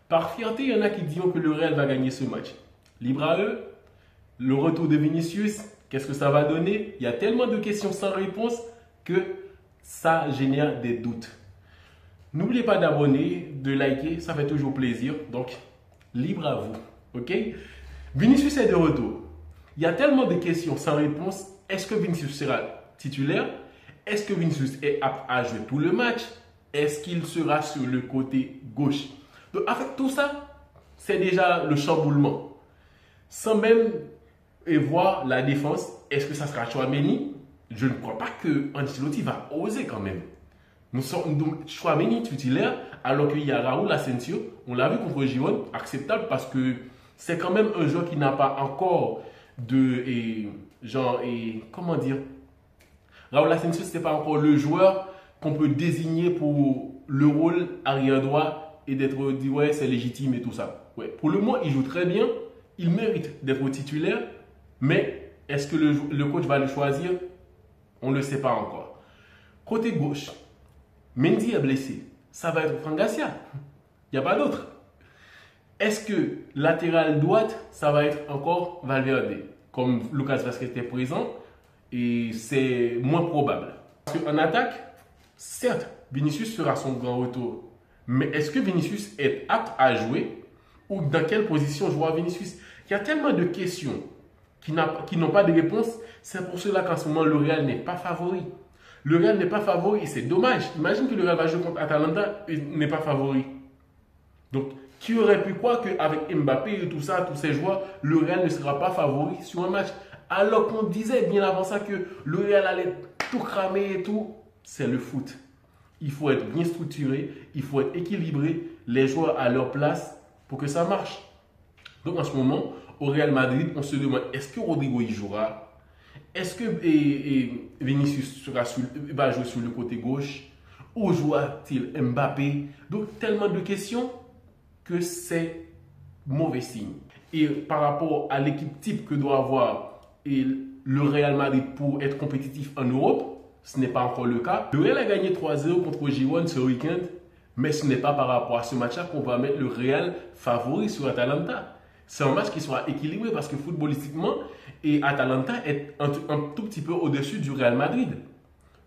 Par fierté, il y en a qui diront que le Real va gagner ce match. Libre à eux. Le retour de Vinicius, qu'est-ce que ça va donner? Il y a tellement de questions sans réponse que ça génère des doutes. N'oubliez pas d'abonner, de liker, ça fait toujours plaisir. Donc, libre à vous. Ok? Vinicius est de retour. Il y a tellement de questions sans réponse. Est-ce que Vinicius sera titulaire? Est-ce que Vinicius est apte à jouer tout le match? Est-ce qu'il sera sur le côté gauche? Donc, avec tout ça, c'est déjà le chamboulement. Sans même voir la défense, est-ce que ça sera Tchouaméni? Je ne crois pas que Ancelotti va oser quand même. Nous sommes donc Tchouaméni titulaire, alors qu'il y a Raúl Asensio. On l'a vu contre Girone, acceptable parce que c'est quand même un joueur qui n'a pas encore comment dire, Raúl Asensio, ce n'est pas encore le joueur qu'on peut désigner pour le rôle arrière droit et d'être dit ouais c'est légitime et tout ça. Ouais. Pour le moment, il joue très bien, il mérite d'être titulaire, mais est-ce que le coach va le choisir? On ne le sait pas encore. Côté gauche, Mendy est blessé, ça va être Fran Garcia. Il n'y a pas d'autre. Est-ce que latéral droite, ça va être encore Valverde? Comme Lucas Vázquez était présent, et c'est moins probable. Parce qu'en attaque, certes, Vinicius fera son grand retour. Mais est-ce que Vinicius est apte à jouer? Ou dans quelle position jouera Vinicius? Il y a tellement de questions qui n'ont pas de réponse. C'est pour cela qu'en ce moment, le Real n'est pas favori. Le Real n'est pas favori et c'est dommage. Imagine que le Real va jouer contre Atalanta et n'est pas favori. Donc, qui aurait pu croire qu'avec Mbappé et tout ça, tous ces joueurs, le Real ne sera pas favori sur un match? Alors qu'on disait bien avant ça que le Real allait tout cramer et tout. C'est le foot. Il faut être bien structuré, il faut être équilibré, les joueurs à leur place pour que ça marche. Donc en ce moment, au Real Madrid, on se demande, est-ce que Rodrigo y jouera? Est-ce que Vinicius va jouer sur le côté gauche? Où jouera-t-il Mbappé? Donc tellement de questions que c'est mauvais signe. Et par rapport à l'équipe type que doit avoir le Real Madrid pour être compétitif en Europe, ce n'est pas encore le cas. Le Real a gagné 3-0 contre Girone ce week-end, mais ce n'est pas par rapport à ce match-là qu'on va mettre le Real favori sur Atalanta. C'est un match qui sera équilibré parce que footballistiquement, Atalanta est un tout petit peu au-dessus du Real Madrid.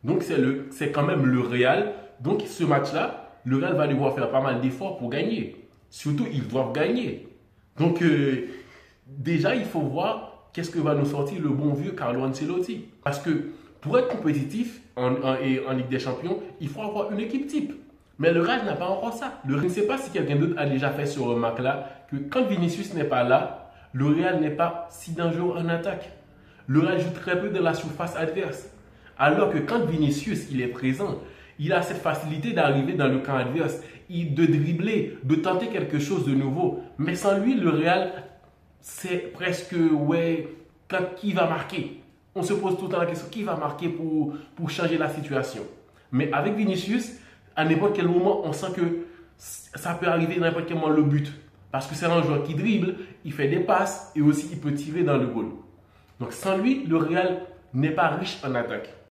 Donc c'est quand même le Real. Donc ce match-là, le Real va devoir faire pas mal d'efforts pour gagner. Surtout, ils doivent gagner. Donc déjà, il faut voir qu'est-ce que va nous sortir le bon vieux Carlo Ancelotti. Parce que pour être compétitif en Ligue des Champions, il faut avoir une équipe type. Mais le Real n'a pas encore ça. Je ne sais pas si quelqu'un d'autre a déjà fait ce remarque-là, que quand Vinicius n'est pas là, le Real n'est pas si dangereux en attaque. Le Real joue très peu dans la surface adverse. Alors que quand Vinicius il est présent, il a cette facilité d'arriver dans le camp adverse, de dribbler, de tenter quelque chose de nouveau. Mais sans lui, le Real, c'est presque, ouais, qui va marquer? On se pose tout le temps la question, qui va marquer pour changer la situation? Mais avec Vinicius, à n'importe quel moment, on sent que ça peut arriver à n'importe quel moment le but. Parce que c'est un joueur qui dribble, il fait des passes et aussi il peut tirer dans le goal. Donc sans lui, le Real n'est pas riche en attaque.